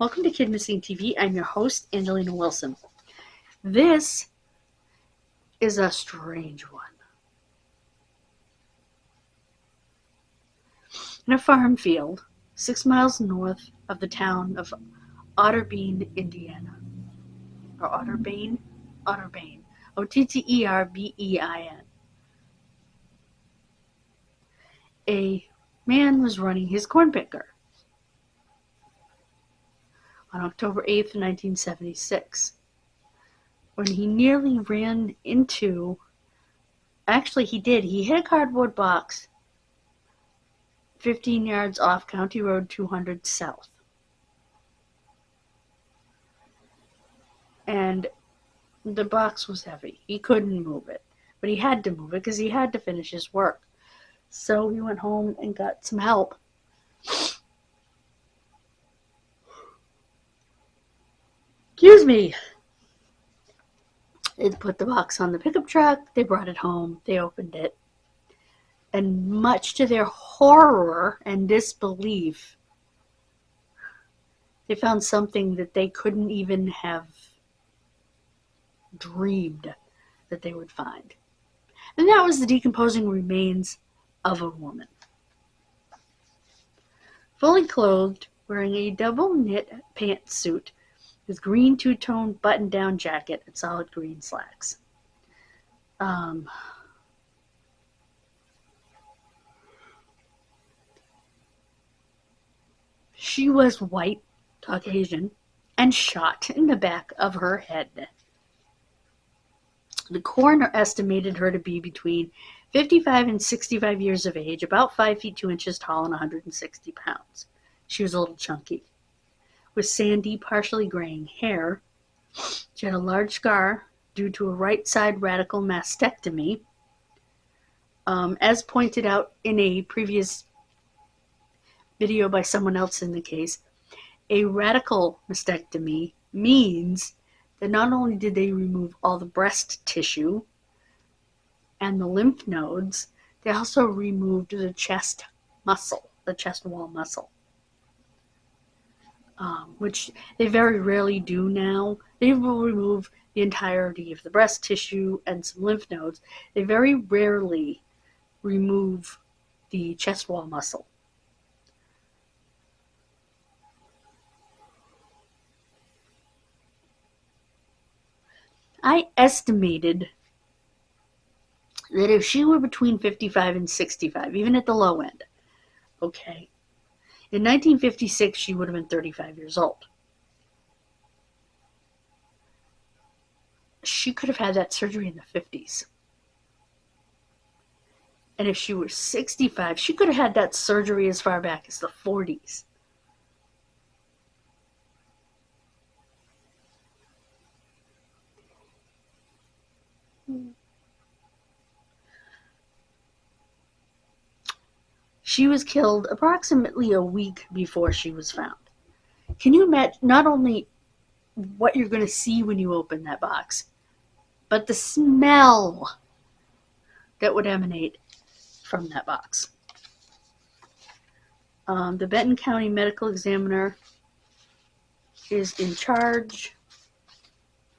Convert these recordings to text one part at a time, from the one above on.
Welcome to Kidmissing TV. I'm your host, Angelina Wilson. This is a strange one. In a farm field, 6 miles north of the town of Otterbein, Indiana. Or Otterbein? Otterbein. Otterbein. A man was running his corn picker on October 8th, 1976, when he nearly ran into... Actually, he did. He hit a cardboard box 15 yards off County Road 200 South. And the box was heavy. He couldn't move it. But he had to move it because he had to finish his work. So he went home and got some help. Excuse me. They put the box on the pickup truck. They brought it home. They opened it. And much to their horror and disbelief, they found something that they couldn't even have dreamed that they would find. And that was the decomposing remains of a woman. Fully clothed, wearing a double knit pantsuit with green two-tone button-down jacket and solid green slacks. She was white, Caucasian, and shot in the back of her head. The coroner estimated her to be between 55 and 65 years of age, about 5 feet 2 inches tall and 160 pounds. She was a little chunky. With sandy, partially graying hair, she had a large scar due to a right-side radical mastectomy. As pointed out in a previous video by someone else in the case, a radical mastectomy means that not only did they remove all the breast tissue and the lymph nodes, they also removed the chest muscle, the chest wall muscle, which they very rarely do now. They will remove the entirety of the breast tissue and some lymph nodes. They very rarely remove the chest wall muscle. I estimated that if she were between 55 and 65, even at the low end, okay, in 1956 she would have been 35 years old. She could have had that surgery in the 50s. And if she was 65, she could have had that surgery as far back as the 40s. She was killed approximately a week before she was found. Can you imagine not only what you're going to see when you open that box, but the smell that would emanate from that box? The Benton County Medical Examiner is in charge,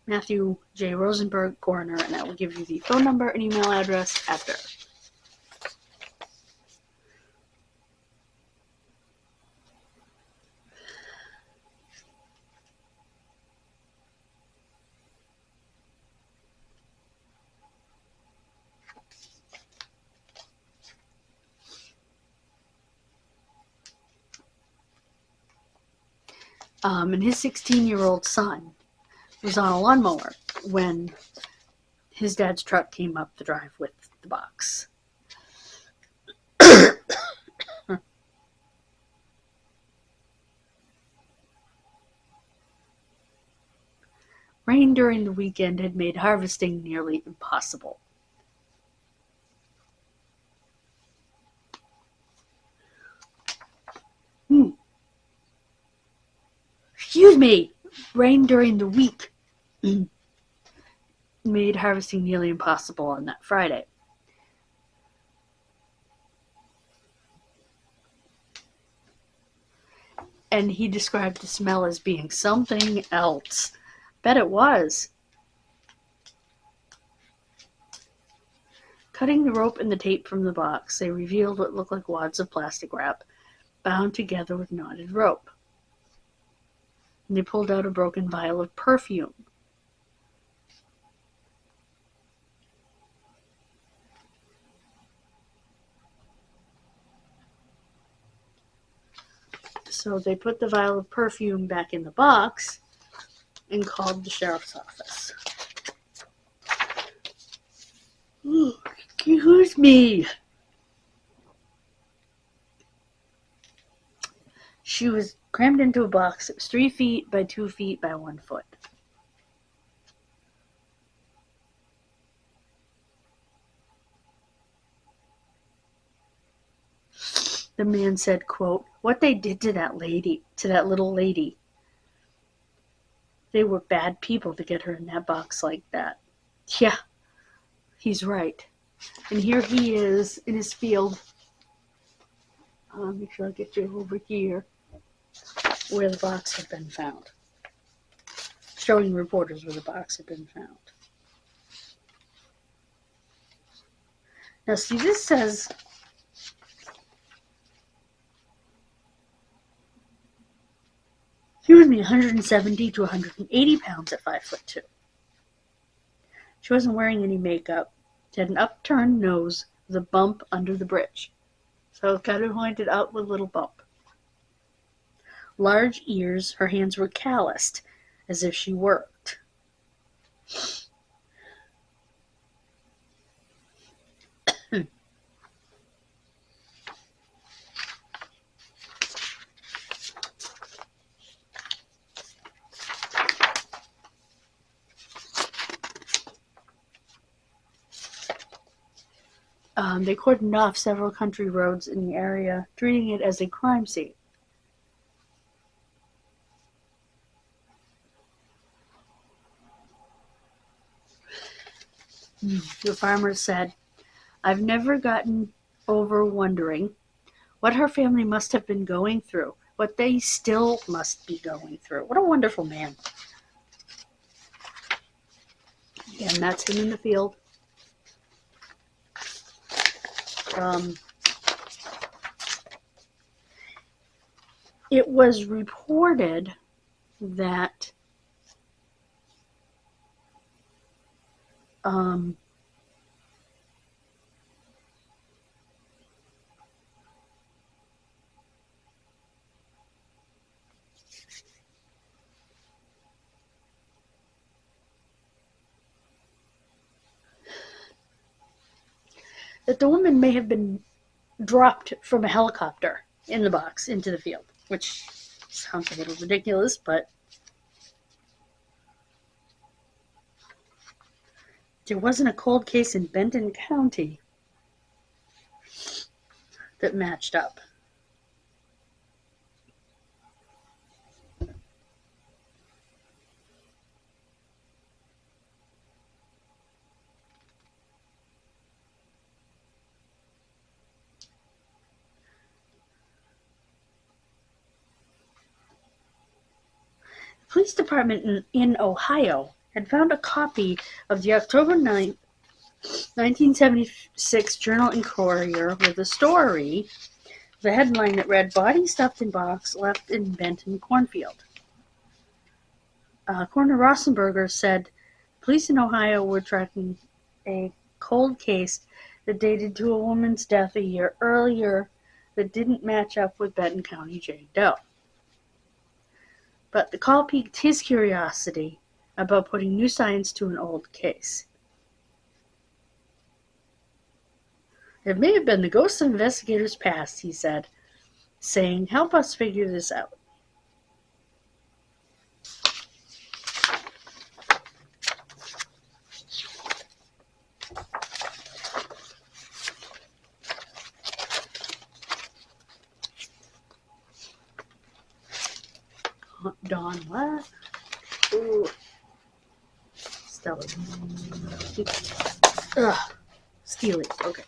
Matthew J. Rosenberg, coroner, and I will give you the phone number and email address after. And his 16-year-old son was on a lawnmower when his dad's truck came up the drive with the box. Rain during the weekend had made harvesting nearly impossible. Excuse me! Rain during the week made harvesting nearly impossible on that Friday. And he described the smell as being something else. Bet it was. Cutting the rope and the tape from the box, they revealed what looked like wads of plastic wrap bound together with knotted rope. And they pulled out a broken vial of perfume. So they put the vial of perfume back in the box and called the sheriff's office. Ooh, excuse me. She was crammed into a box that was 3 feet by 2 feet by 1 foot. The man said, quote, "What they did to that little lady, they were bad people to get her in that box like that." Yeah, he's right. And here he is in his field. Make sure I get you over here where the box had been found. Showing reporters where the box had been found. Now, see, this says he was 170 to 180 pounds at 5'2". She wasn't wearing any makeup. She had an upturned nose with a bump under the bridge. So it kind of pointed out with a little bump. Large ears, her hands were calloused, as if she worked. They cordoned off several country roads in the area, treating it as a crime scene. The farmer said, "I've never gotten over wondering what her family must have been going through, what they still must be going through." What a wonderful man. And that's him in the field. It was reported that that the woman may have been dropped from a helicopter in the box into the field, which sounds a little ridiculous, but there wasn't a cold case in Benton County that matched up. The police department in Ohio had found a copy of the October 9th, 1976 Journal and Courier with a story, the headline that read, "Body Stuffed in Box Left in Benton Cornfield." Coroner Rosenberger said police in Ohio were tracking a cold case that dated to a woman's death a year earlier that didn't match up with Benton County Jane Doe. But the call piqued his curiosity about putting new science to an old case. "It may have been the ghosts of investigators past," he said, saying, "Help us figure this out." Dawn, what? Ooh. Stelly. Ugh. Steely. Okay.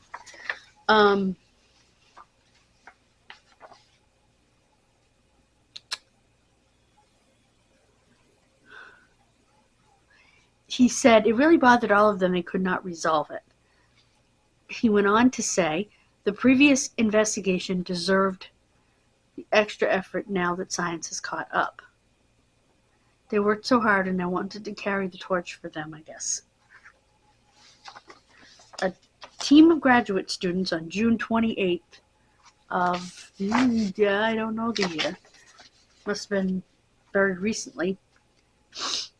he said it really bothered all of them. They could not resolve it. He went on to say the previous investigation deserved the extra effort now that science has caught up. They worked so hard and I wanted to carry the torch for them, I guess. A team of graduate students on June 28th of, I don't know the year, must have been very recently,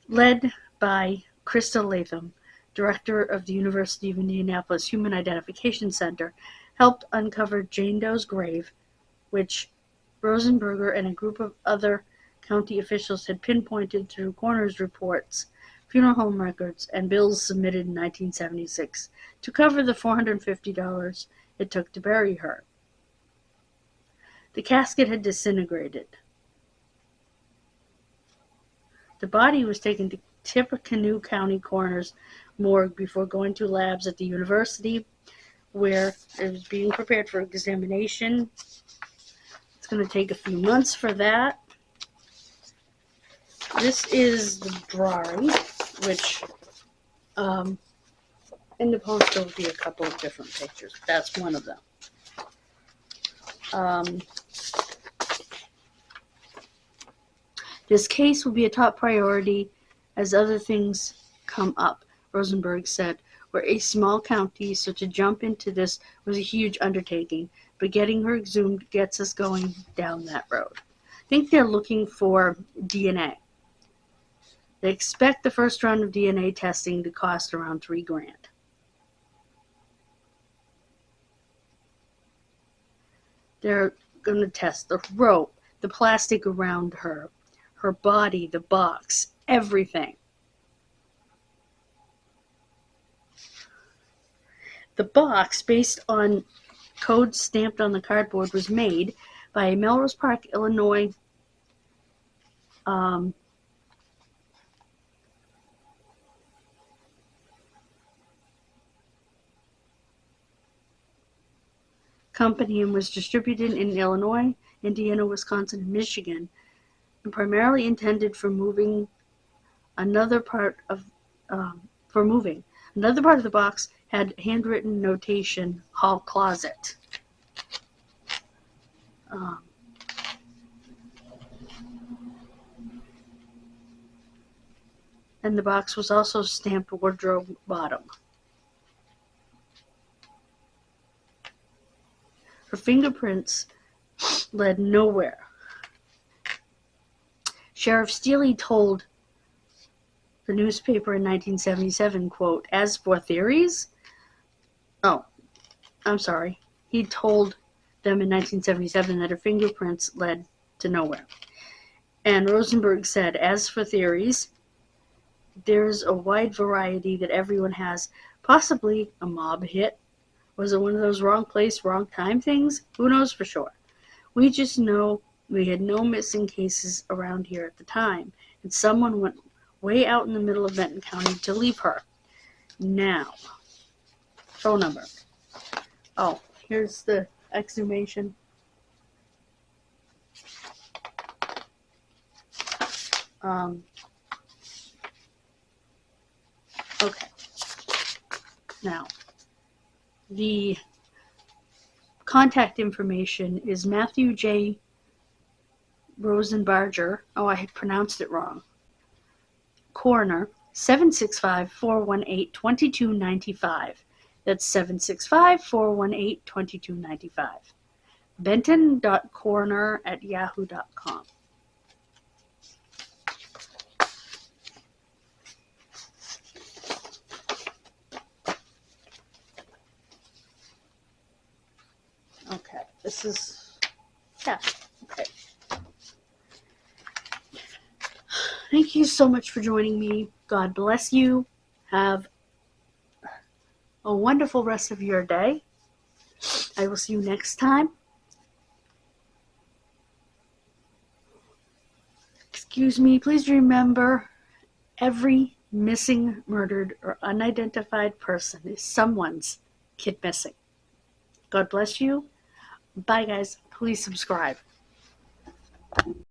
led by Krista Latham, director of the University of Indianapolis Human Identification Center, helped uncover Jane Doe's grave, which Rosenberger and a group of other county officials had pinpointed through coroner's reports, funeral home records, and bills submitted in 1976 to cover the $450 it took to bury her. The casket had disintegrated. The body was taken to Tippecanoe County Coroner's morgue before going to labs at the university, where it was being prepared for examination. It's going to take a few months for that. This is the drawing, which in the poster will be a couple of different pictures. That's one of them. This case will be a top priority as other things come up, Rosenberg said. We're a small county, so to jump into this was a huge undertaking, but getting her exhumed gets us going down that road. I think they're looking for DNA. They expect the first round of DNA testing to cost around $3,000. They're going to test the rope, the plastic around her, her body, the box, everything. The box, based on codes stamped on the cardboard, was made by a Melrose Park, Illinois company and was distributed in Illinois, Indiana, Wisconsin, and Michigan, and primarily intended for moving. Another part of the box had handwritten notation, hall closet. And the box was also stamped wardrobe bottom. Her fingerprints led nowhere. Sheriff Steele told the newspaper in 1977, quote, as for theories, he told them in 1977 that her fingerprints led to nowhere. And Rosenberg said, as for theories, there's a wide variety that everyone has, possibly a mob hit. Was it one of those wrong place, wrong time things? Who knows for sure? We just know we had no missing cases around here at the time, and someone went way out in the middle of Benton County to leave her. Now, phone number. Oh, here's the exhumation. Okay. Now, the contact information is Matthew J. Rosenbarger. Oh, I pronounced it wrong. Coroner, 765-418-2295. That's 765-418-2295. Benton.coroner@yahoo.com. Okay, this is, yeah, okay. Thank you so much for joining me. God bless you. Have a wonderful rest of your day. I will see you next time. Excuse me, please remember, every missing, murdered, or unidentified person is someone's kid missing. God bless you. Bye, guys. Please subscribe.